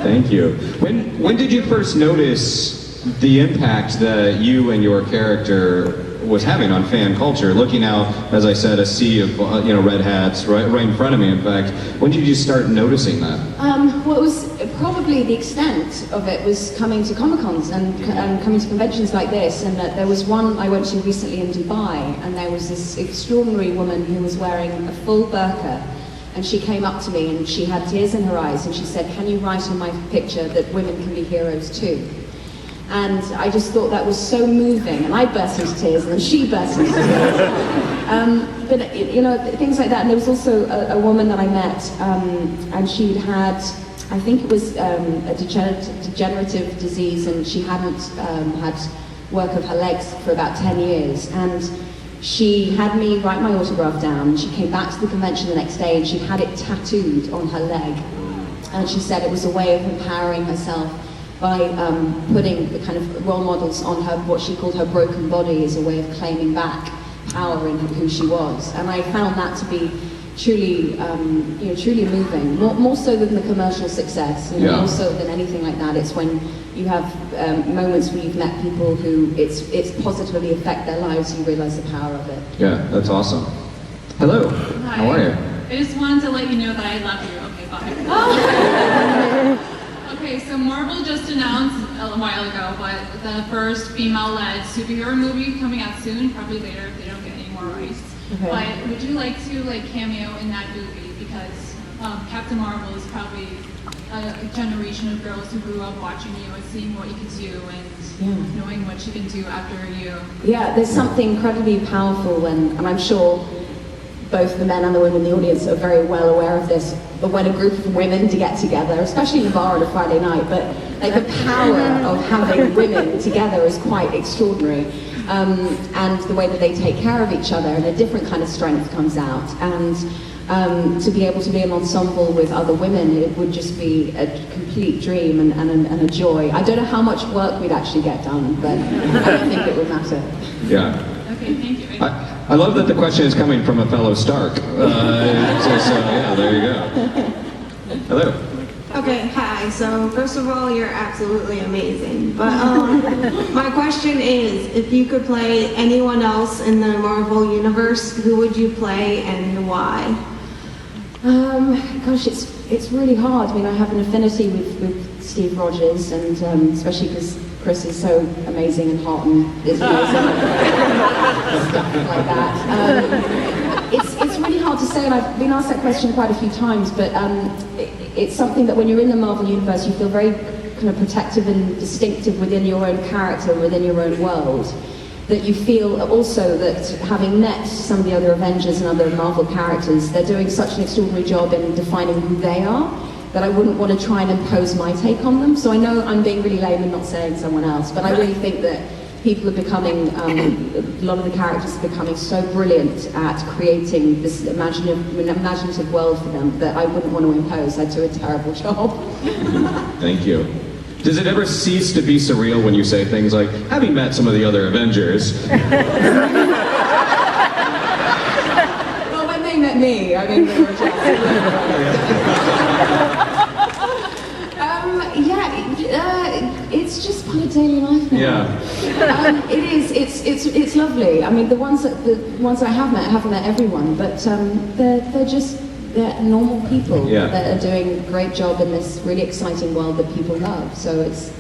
Thank you. When did you first notice the impact that you and your character was having on fan culture? Looking out, as I said, a sea of red hats right in front of me. In fact, when did you start noticing that? Well, it was probably the extent of it was coming to Comic-Cons and coming to conventions like this. And there was one I went to recently in Dubai, and there was this extraordinary woman who was wearing a full burqa. And she came up to me and she had tears in her eyes and she said, "Can you write on my picture that women can be heroes too?" And I just thought that was so moving, and I burst into tears, and then she burst into tears. But things like that. And there was also a woman that I met, and she'd had, I think it was a degenerative disease, and she hadn't had work of her legs for about 10 years. And she had me write my autograph down. She came back to the convention the next day, and she had it tattooed on her leg. And she said it was a way of empowering herself by putting the kind of role models on her, what she called her broken body, as a way of claiming back power in who she was. And I found that to be truly, truly moving. More so than the commercial success, more so than anything like that. It's when you have moments where you've met people who it's positively affect their lives, you realize the power of it. Yeah, that's awesome. Hello. Hi. How are you? I just wanted to let you know that I love you. Okay, bye. Okay, so Marvel just announced a while ago, but the first female-led superhero movie coming out soon, probably later if they don't get any more rights. Okay. But would you like to cameo in that movie? Because Captain Marvel is probably a generation of girls who grew up watching you and seeing what you can do and knowing what you can do after you. Yeah, there's something incredibly powerful when, and I'm sure both the men and the women in the audience are very well aware of this, but when a group of women to get together, especially in a bar on a Friday night, but like the power of having women together is quite extraordinary. And the way that they take care of each other, and a different kind of strength comes out. And to be able to be an ensemble with other women, it would just be a complete dream and a joy. I don't know how much work we'd actually get done, but I don't think it would matter. Yeah. Okay, thank you. I love that the question is coming from a fellow Stark. Yeah, there you go. Hello. Okay, hi. So first of all, you're absolutely amazing. But my question is, if you could play anyone else in the Marvel universe, who would you play and why? Gosh, it's really hard. I mean, I have an affinity with Steve Rogers, and especially because Chris is so amazing and hot and is amazing. Stuff like that. It's really hard to say, and I've been asked that question quite a few times, but it's something that when you're in the Marvel universe, you feel very kind of protective and distinctive within your own character, within your own world. That you feel also that having met some of the other Avengers and other Marvel characters, they're doing such an extraordinary job in defining who they are, that I wouldn't want to try and impose my take on them. So I know I'm being really lame and not saying someone else, but I really think that people are becoming, a lot of the characters are becoming so brilliant at creating this imaginative world for them that I wouldn't want to impose. I'd do a terrible job. Thank you. Does it ever cease to be surreal when you say things like, having met some of the other Avengers? Well, when they met me, I mean, they were it's just part of daily life now. Yeah. It is. It's lovely. I mean, the ones that I have met, I haven't met everyone, but they're normal people that are doing a great job in this really exciting world that people love. So it's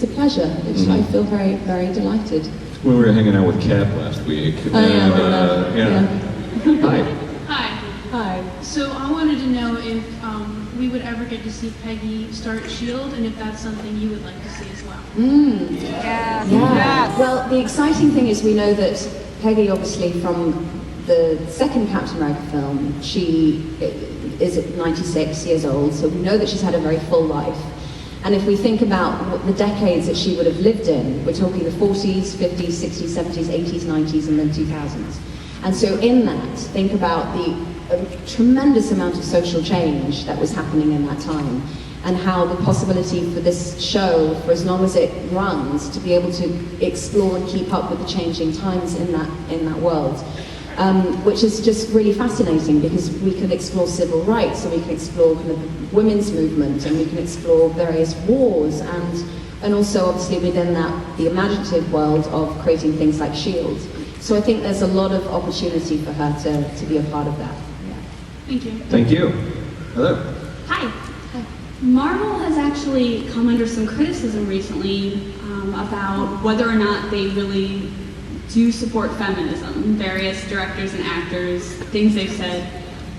a pleasure. I feel very, very delighted. We were hanging out with Cap last week. Hi. Hi. So I wanted to know if we would ever get to see Peggy start S.H.I.E.L.D. and if that's something you would like to see as well. Yeah. Well, the exciting thing is we know that Peggy, obviously from the second Captain America film, she is 96 years old, so we know that she's had a very full life. And if we think about the decades that she would have lived in, we're talking the 40s, 50s, 60s, 70s, 80s, 90s, and then 2000s. And so in that, think about the tremendous amount of social change that was happening in that time, and how the possibility for this show, for as long as it runs, to be able to explore and keep up with the changing times in that world. which is just really fascinating because we can explore civil rights, and we can explore kind of women's movement, and we can explore various wars, and also obviously within that, the imaginative world of creating things like S.H.I.E.L.D. So I think there's a lot of opportunity for her to be a part of that. Yeah. Thank you. Thank you. Hello. Hi. Marvel has actually come under some criticism recently about whether or not they really do support feminism. Various directors and actors, things they've said.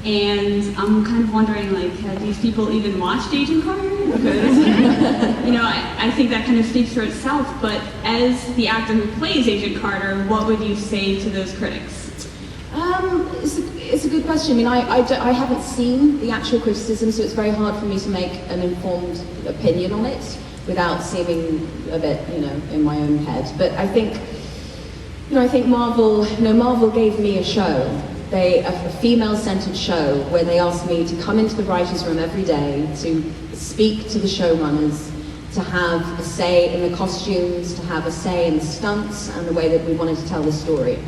And I'm kind of wondering, like, have these people even watched Agent Carter? Because, you know, I think that kind of speaks for itself, but as the actor who plays Agent Carter, what would you say to those critics? It's a good question. I mean, I haven't seen the actual criticism, so it's very hard for me to make an informed opinion on it without seeming a bit, in my own head. But I think, I think Marvel gave me a show. A female-centered show where they asked me to come into the writer's room every day, to speak to the showrunners, to have a say in the costumes, to have a say in the stunts and the way that we wanted to tell the story.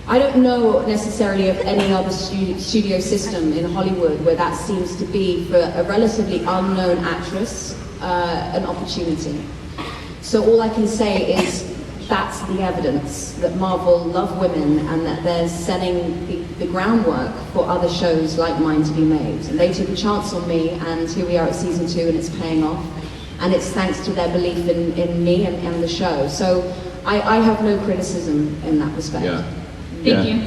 I don't know necessarily of any other studio system in Hollywood where that seems to be, for a relatively unknown actress, an opportunity. So all I can say is that's the evidence that Marvel love women and that they're setting the groundwork for other shows like mine to be made. And they took a chance on me, and here we are at season 2 and it's paying off. And it's thanks to their belief in me and the show. So I have no criticism in that respect. Yeah. Thank you.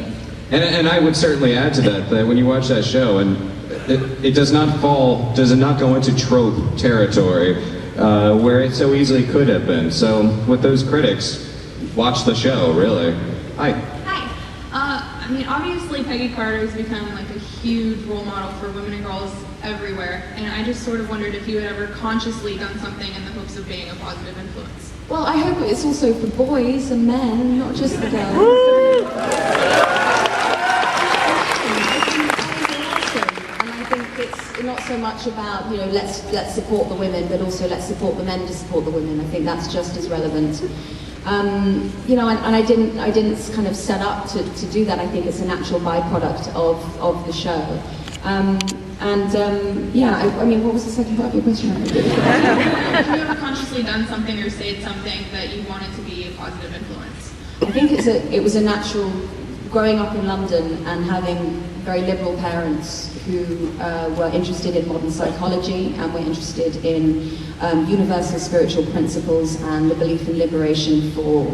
And I would certainly add to that when you watch that show, and it does not go into trope territory where it so easily could have been. So with those critics, watch the show, really. Hi. Hi. I mean, obviously Peggy Carter has become like a huge role model for women and girls everywhere, and I just sort of wondered if you had ever consciously done something in the hopes of being a positive influence. Well, I hope it's also for boys and men, not just the girls. And I think it's not so much about, let's support the women, but also let's support the men to support the women. I think that's just as relevant. And I didn't kind of set up to do that. I think it's a natural byproduct of the show. I mean, what was the second part of your question? Have you ever consciously done something or said something that you wanted to be a positive influence? I think it was a natural, growing up in London and having very liberal parents who were interested in modern psychology and were interested in universal spiritual principles and the belief in liberation for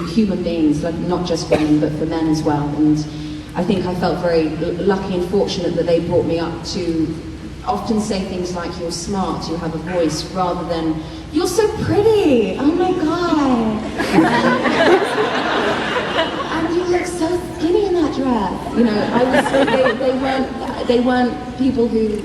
human beings, like not just women but for men as well. And I think I felt very lucky and fortunate that they brought me up to often say things like, you're smart, you have a voice, rather than, you're so pretty, oh my god. And you look so skinny in that dress. They weren't people who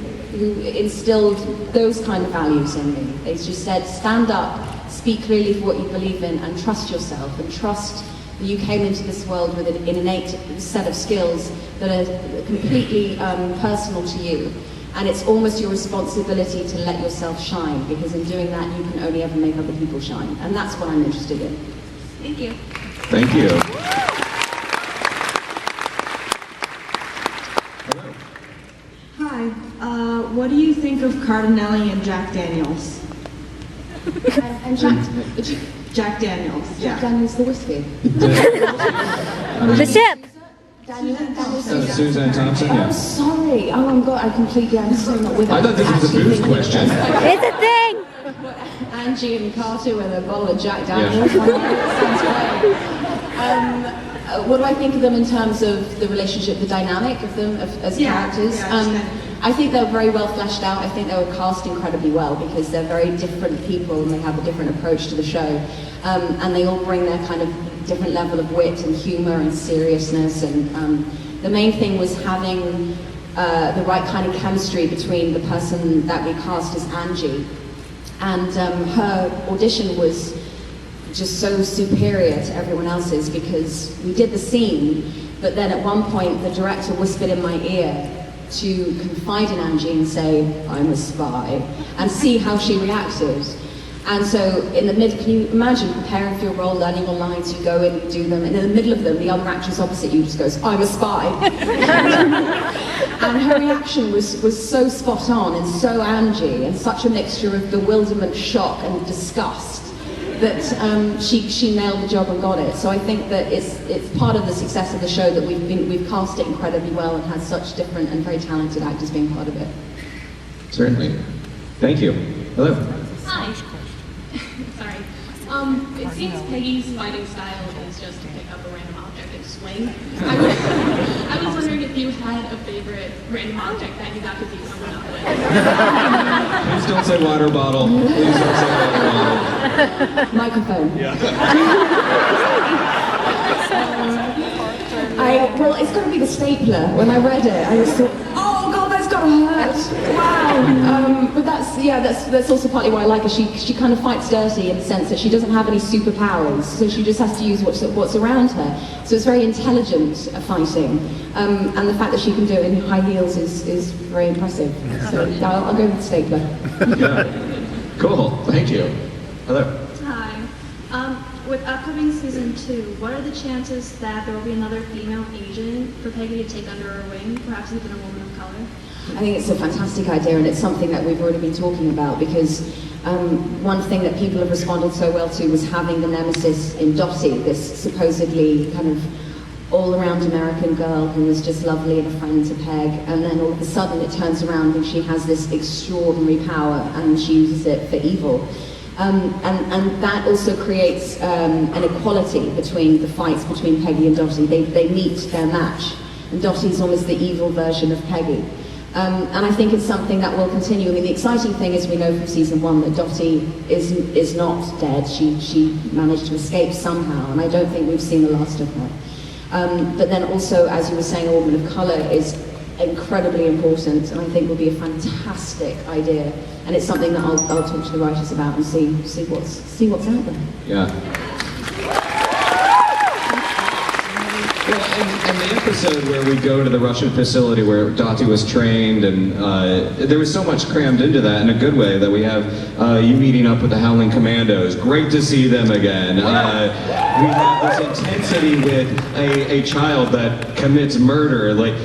instilled those kind of values in me. They just said, stand up, speak clearly for what you believe in, and trust yourself, and trust that you came into this world with an innate set of skills that are completely personal to you. And it's almost your responsibility to let yourself shine, because in doing that, you can only ever make other people shine. And that's what I'm interested in. Thank you. Thank you. Hi. What do you think of Cardinelli and Jack Daniels? And Jack Daniels. Jack Daniels, the whiskey. The ship. Suzanne Thompson, yeah. Oh, sorry. Oh, I'm so not with it. I thought this was a booze question. It's a thing. Angie and Carter with a bottle of Jack Daniels. Sounds great. What do I think of them in terms of the relationship, the dynamic of them as characters? I think they're very well fleshed out. I think they were cast incredibly well because they're very different people and they have a different approach to the show. And they all bring their kind of different level of wit and humor and seriousness. And the main thing was having the right kind of chemistry between the person that we cast as Angie. And her audition was just so superior to everyone else's because we did the scene, but then at one point the director whispered in my ear to confide in Angie and say, I'm a spy, and see how she reacted. And so in the mid, can you imagine preparing for your role, learning your lines, you go in, you do them, and in the middle of them, the other actress opposite you just goes, "I'm a spy." And her reaction was so spot on and so Angie, and such a mixture of bewilderment, shock, and disgust that she nailed the job and got it. So I think that it's part of the success of the show that we've cast it incredibly well and had such different and very talented actors being part of it. Certainly. Thank you. Hello. Hi. Sorry. It seems Peggy's fighting style is just to pick up a random object and swing. I was wondering if you had a favorite random object that you got to do something up with. Please don't say water bottle. Please don't say water bottle. Microphone. Yeah. Well, it's got to be the stapler. When I read it, I just thought, oh God, that's got to hurt. Wow. But that's also partly why I like her. She kind of fights dirty in the sense that she doesn't have any superpowers, so she just has to use what's around her. So it's very intelligent fighting, and the fact that she can do it in high heels is very impressive. So I'll go with the stapler. Yeah. Cool. Thank you. Hello. Hi. With upcoming season 2, what are the chances that there will be another female agent for Peggy to take under her wing, perhaps even a woman of color? I think it's a fantastic idea, and it's something that we've already been talking about, because one thing that people have responded so well to was having the nemesis in Dottie, this supposedly kind of all-around American girl who was just lovely and a friend to Peg, and then all of a sudden it turns around and she has this extraordinary power and she uses it for evil. And that also creates an equality between the fights between Peggy and Dottie. They meet their match, and Dottie's almost the evil version of Peggy. And I think it's something that will continue. I mean, the exciting thing is we know from season 1 that Dottie is not dead. She managed to escape somehow, and I don't think we've seen the last of her. But then also, as you were saying, a woman of colour is incredibly important, and I think will be a fantastic idea. And it's something that I'll talk to the writers about and see what's out there. Yeah. Well, and the episode where we go to the Russian facility where Dottie was trained, and there was so much crammed into that in a good way, that we have you meeting up with the Howling Commandos. Great to see them again. We have this intensity with a child that commits murder. Like,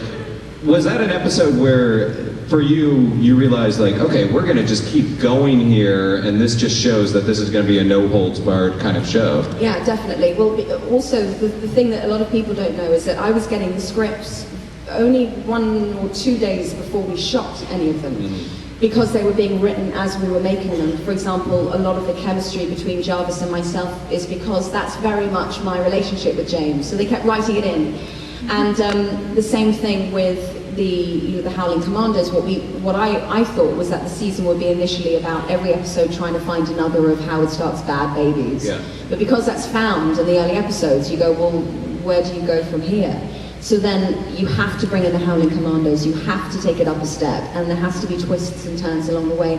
was that an episode where, for you realized, like, okay, we're going to just keep going here, and this just shows that this is going to be a no-holds-barred kind of show? Yeah, definitely. Well, also, the thing that a lot of people don't know is that I was getting the scripts only 1 or 2 days before we shot any of them, because they were being written as we were making them. For example, a lot of the chemistry between Jarvis and myself is because that's very much my relationship with James, so they kept writing it in. And the same thing with the Howling Commandos. What I thought was that the season would be initially about every episode trying to find another of Howard Stark's bad babies. Yeah. But because that's found in the early episodes, you go, well, where do you go from here? So then you have to bring in the Howling Commandos, you have to take it up a step, and there has to be twists and turns along the way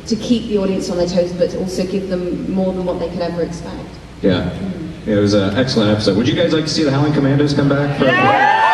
to keep the audience on their toes, but to also give them more than what they could ever expect. Yeah. It was an excellent episode. Would you guys like to see the Howling Commandos come back? Yeah!